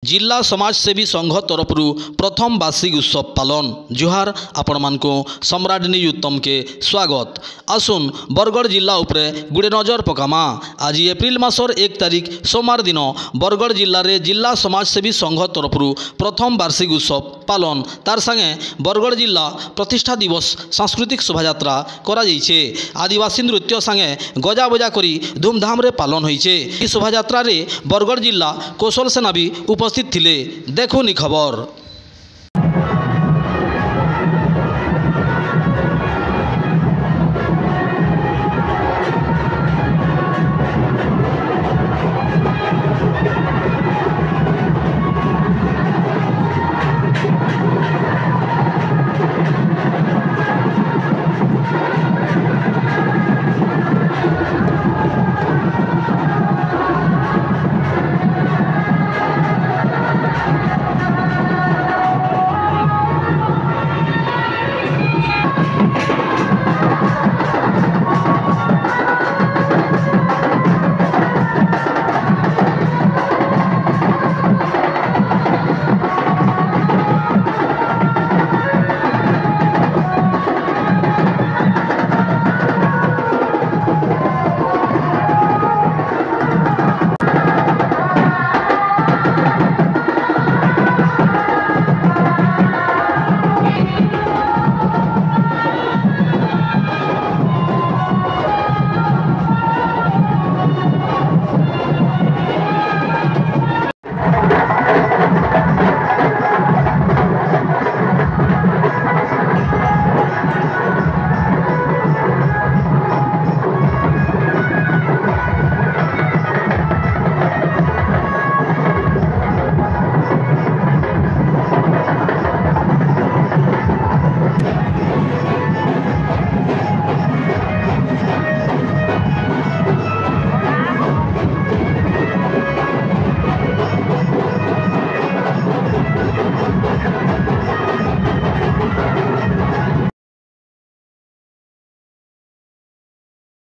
जिला समाजसेवी संघ तरफ प्रथम वार्षिक उत्सव पालन। जुहार आपण मानकु सम्राट न्यूज उत्तम के स्वागत। आसुन बरगढ़ जिला उपरे गुड़े नजर पकामा। आज एप्रिल मासर 1 तारिख सोमवार दिन बरगढ़ जिले में जिला समाजसेवी संघ तरफ प्रथम वार्षिक उत्सव पालन। तार संगे बरगढ़ जिला प्रतिष्ठा दिवस सांस्कृतिक शोभायात्रा करा जाइछे। आदिवासी नृत्य संगे गजा बजा करी धूमधाम रे पालन होइछे। इस शोभायात्रा रे बरगढ़ जिला कौशल सेना भी उपस्थित थिले। देखुनी खबर।